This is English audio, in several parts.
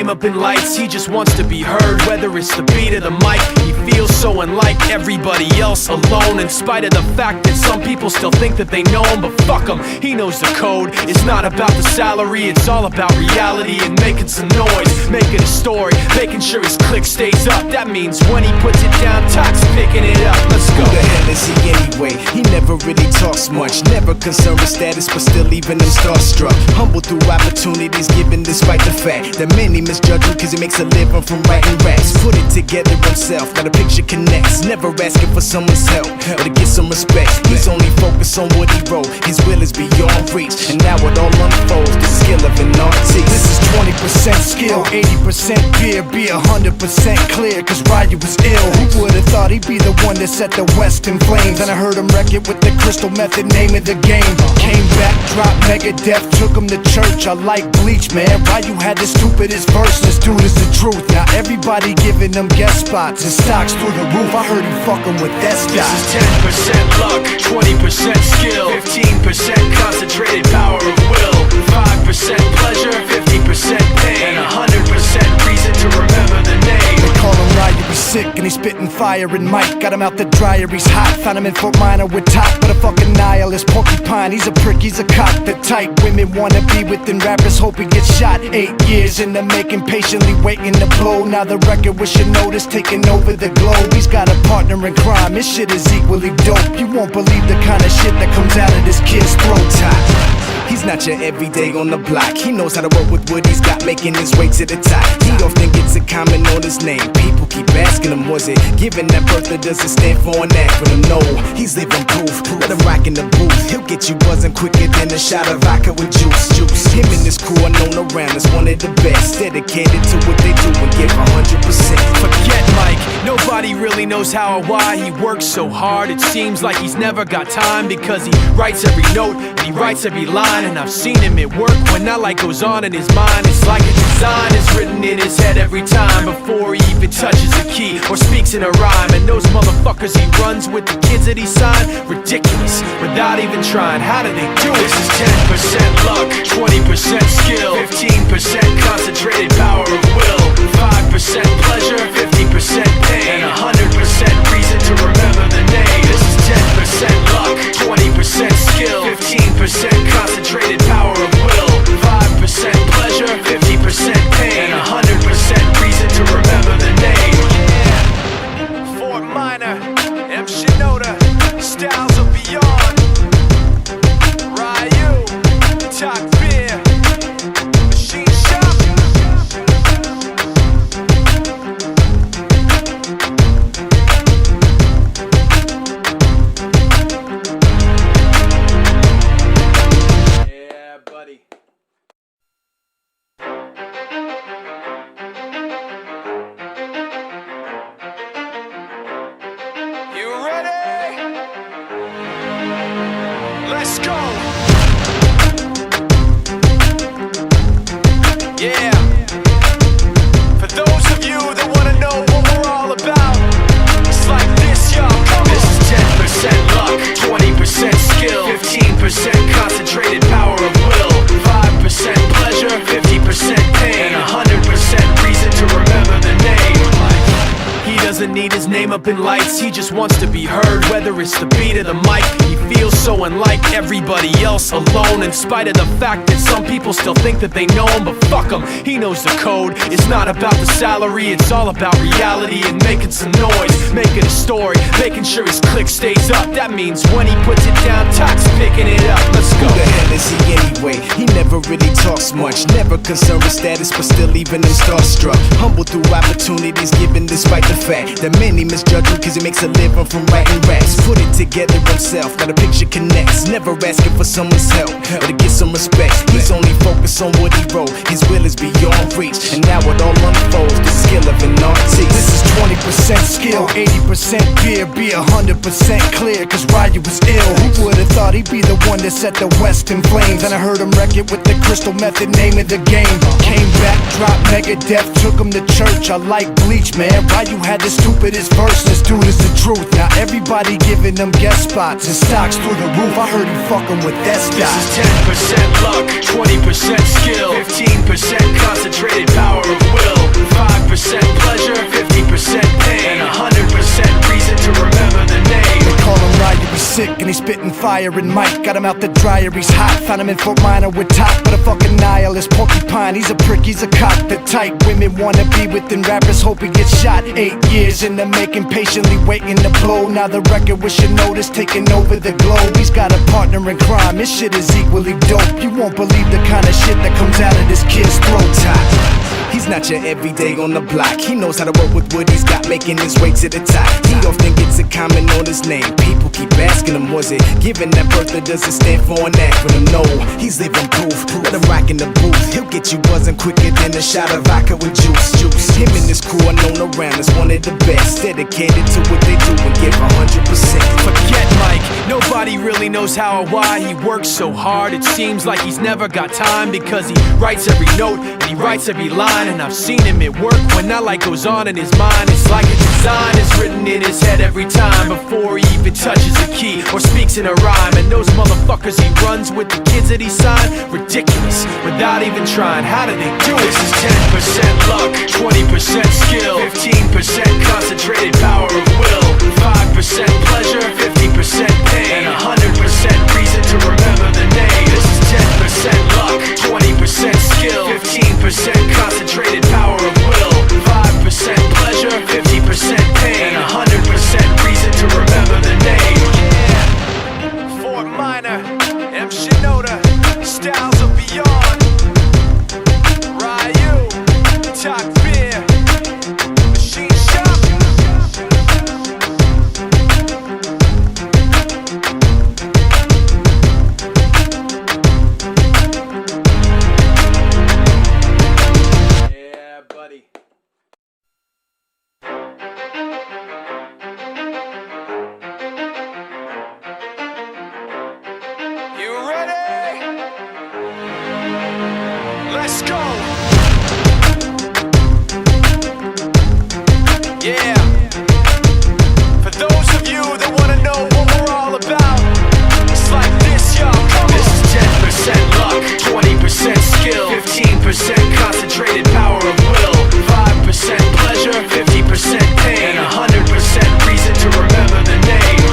name up in lights, he just wants to be heard. Whether it's the beat or the mic, he feels so unlike everybody else, alone. In spite of the fact that some people still think that they know him, but fuck him, he knows the code. It's not about the salary, it's all about reality and making some noise, making a story, making sure his click stays up. That means when he puts it down, Toc's picking it up. Let's go. Who the hell is he anyway? He never really talks much, never concerned with status, but still leaving him starstruck. Humble through opportunities given despite the fact that many misjudge him cause he makes a living from writing raps. Put it together himself, now the picture connects, never asking for someone's help or to get some respect. He's only focused on what he wrote, his will is beyond reach, and now it all unfolds, the skill of an artist. This is 20% skill, 80% fear, be 100% clear, cause Ryu was ill. Who would've thought he'd be the one that set the West in flames? And I heard him wreck it with the Crystal Method, name of the game. Came back, dropped Megadeth, took him to church. I like Bleach, man. Ryu had the stupidest verse, this dude is the truth. Now everybody giving them guest spots and stocks through the roof. I heard he fucking with that stock. This is 10% luck, 20% skill, 15% concentrated power of will, 5% pleasure, 50% pain, and 100% reason to remember the name. They call him Ryu, he's sick and he's spitting fire. And Mike got him out the dryer, he's hot. Found him in Fort Minor with Top, but a fucking nihilist porcupine. He's a prick, he's a cock. The type women wanna be within rappers, hope he gets shot. 8 years in the making, patiently waiting to blow. Now the record with your notice taking over the globe. He's got a partner in crime, his shit is equally dope. You won't believe the kind of shit that comes out of this kid's throat. He's not your everyday on the block. He knows how to work with what he's got, making his way to the top. He often gets a comment on his name. People keep asking him, was it given that birth or does it stand for an acronym? No, he's living proof. Let him rock in the booth. He'll get you buzzing quicker than a shot of vodka with juice. Him and his crew are known around as one of the best, dedicated to what they do and give 100%. Forget Mike, nobody really knows how or why he works so hard. It seems like he's never got time, because he writes every note and he writes every line. And I've seen him at work when that light goes on in his mind. It's like a design is written in his head every time before he even touches a key or speaks in a rhyme. And those motherfuckers he runs with, the kids that he signed, ridiculous, without even trying. How do they do it? This is 10% luck, 20% skill, 15% concentrated power of will, 5% pleasure, 50% pain, and 100% reason to remember the name. This is 10% luck, 20% skill, 15% concentrated power of will, 5% pleasure, 50% pain, and 100% reason to remember the name. Yeah. Fort Minor, M. Shinoda, Styles of Beyond, Ryu, Toc Beer, Machine Shop. Yeah, buddy. You ready? Let's go. Yeah. For those of you that wanna know what we're all about, it's like this, y'all. This is 10% luck, 20% skill, 15% concentrated power of will, 5% pleasure, 50% pain, and 100% reason to remember the name. He doesn't need his name up in lights, he just wants to be heard. Whether it's the beat or the mic, he feels so unlike everybody else, alone. In spite of the fact that some people still think that they know him, but fuck him, he knows the code. It's not about the salary, it's all about reality and making some noise, making a story, making sure his click stays up. That means when he puts it down, Toc's picking it up. Let's go. Who the hell is he anyway? He never really talks much, never concerned with status, but still leaving him starstruck. Humble through opportunities given despite the fact that many misjudge him cause he makes a living from writing raps. Put it together himself, now the picture connects, never asking for someone's help or to get some respect. He's only focused on what he wrote, his will is beyond reach, and now it all unfolds, the skill of an artist. This is 20% skill, 80% fear, be 100% clear, cause Ryu was ill. Who would've thought he'd be the one that set the West in flames? And I heard him wreck it with the the crystal method, name of the game. Came back, dropped Megadeth, took him to church. I like Bleach, man. Why you had the stupidest verse? This dude is the truth. Now everybody giving them guest spots and stocks through the roof. I heard he fucking with that stock. This is 10% luck, 20% skill, 15% concentrated power of will, 5% pleasure, 50% pain, and 100% reason to remember the name. They call him Ryu, he's sick and he's spitting fire. And Mike got him out the dryer, he's hot. Found him in Fort Minor with top, but a fucking nihilist. Porcupine, he's a prick, he's a cock. The type women wanna be within rappers, hope he gets shot. 8 years in the making, patiently waiting to blow. Now the record with your notice taking over the globe. He's got a partner in crime, his shit is equally dope. You won't believe the kind of shit that comes out of this kid's throat. He's not your everyday on the block. He knows how to work with what he's got, making his way to the top. He often gets a comment on his name. People keep asking him, was it given that birth or does it stand for an acronym? No, he's living proof. Let him rock in the booth. He'll get you buzzing quicker than a shot of vodka with juice. Him and his crew are known around as one of the best. Dedicated to what they do and give 100%. Forget Mike, nobody really knows how or why he works so hard. It seems like he's never got time because he writes every note and he writes every line. And I've seen him at work when that light goes on in his mind. It's like a design is written in his head every time before he even touches a key or speaks in a rhyme. And those motherfuckers he runs with, the kids that he signed, ridiculous, without even trying. How do they do it? This is 10% luck, 20% skill, 15% concentrated power of will, 5% pleasure, 50% pain, and 100% reason to remember the name. This is 10% luck, 20% skill, 15% concentrated power of will, 5% pleasure, 50% pain, and 100% reason to remember the name. Yeah, Fort Minor, M. Shinoda, Styles of Beyond, Ryu, Talk Beer, Machine Shop. Yeah, buddy. You ready? Let's go. Yeah. For those of you that wanna know what we're all about, it's like this, y'all. Come on. This is 10% luck, 20% skill, 15% concentrated power of will, 5% pleasure, 50% pain, and 100% reason to remember the name.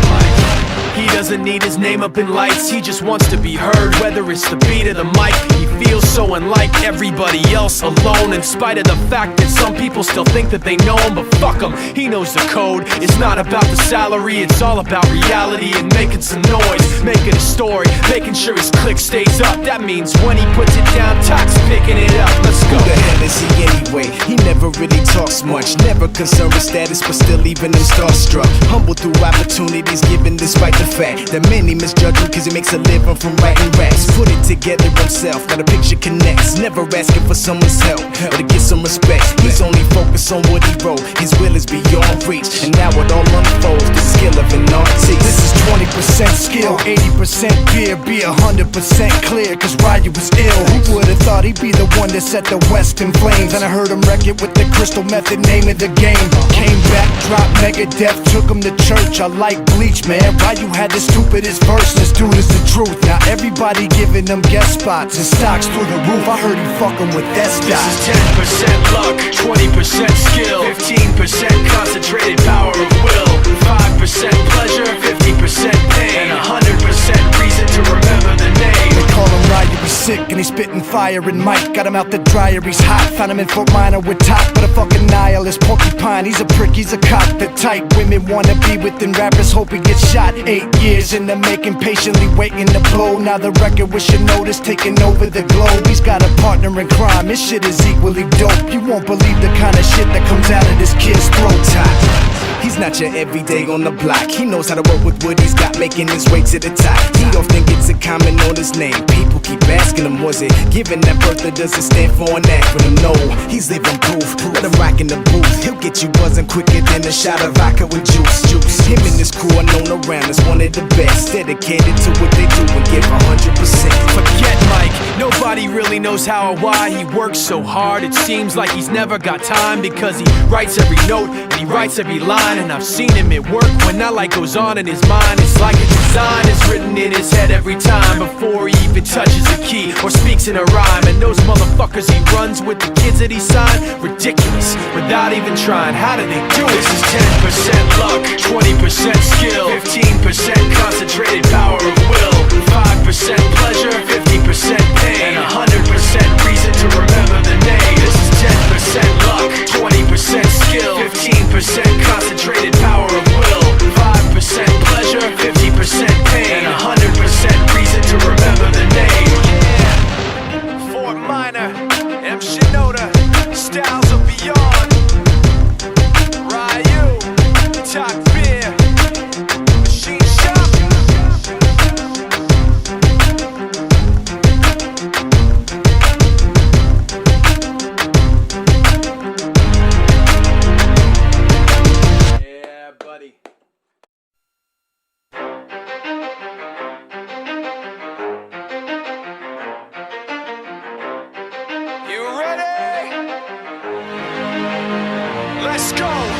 He doesn't need his name up in lights, he just wants to be heard, whether it's the beat or the mic. He feels so unlike everybody else, alone, in spite of the fact that some people still think that they know him. But fuck him, he knows the code. It's not about the salary, it's all about reality and making some noise, making a story, making sure his click stays up. That means when he puts it down, Talk's picking it up. Let's go. Who the hell is he anyway? He never really talks much, never concerned with status, but still leaving them starstruck. Humble through opportunities given despite the fact that many misjudge him cause he makes a living from writing raps. Put it together himself, now the picture connects. Never asking for someone's help or to get some respect. He's only focused on what he wrote, his will is beyond reach. And now it all unfolds, the skill of an artist. This is 20% skill, 80% beer, be 100% clear, cause Ryu was ill. Who would've thought he'd be the one that set the West in flames? And I heard him wreck it with the crystal method, name of the game. Came back, dropped Megadeth, took him to church. I like Bleach, man. Ryu had the stupidest verse, this dude is the truth. Now everybody giving them guest spots and stocks through the roof. I heard he fucking with that stock. This is 10% luck, 20% skill, 15% concentrated power of will, 5% pleasure, 50% pain, and 100% reason to remember the name. They call him Ryu, he's sick and he's spitting fire. And Mike got him out the dryer, he's hot. Found him in Fort Minor with top, but a fucking nihilist. Porcupine, he's a prick, he's a cock. The type women wanna be within rappers, hope he gets shot. 8 years in the making, patiently waiting to blow. Now the record with your notice taking over the globe. He's got a partner in crime, his shit is equally dope. You won't believe the kind of shit that comes out of this kid's throat. He's not your everyday on the block. He knows how to work with what he's got, making his way to the top. He often gets a comment on his name. People keep asking him, was it giving that birth or does it stand for an acronym? No, he's living proof. Let him rock in the booth. He'll get you buzzing quicker than a shot of vodka with juice. Him and his crew are known around as one of the best, dedicated to what they do and give 100%. Forget Mike, nobody really knows how or why he works so hard. It seems like he's never got time because he writes every note and he writes every line. And I've seen him at work when that light goes on in his mind. It's like a design is written in his head every time before he even touches a key or speaks in a rhyme. And those motherfuckers he runs with, the kids that he signed, ridiculous, without even trying. How do they do it? This is 10% luck, 20% skill, 15% concentrated power of will, 5% pleasure, 50% pain, and 100% reason to remember the name. This is 10% luck, 20% skill, 15% concentrated power of will, 5% pleasure, 50% pain, and 100% reason to remember the name. Yeah. Fort Minor, M. Shinoda, Styles of Beyond, Ryu, Talk Beer, Machine Shop. Yeah, buddy. You ready? Let's go!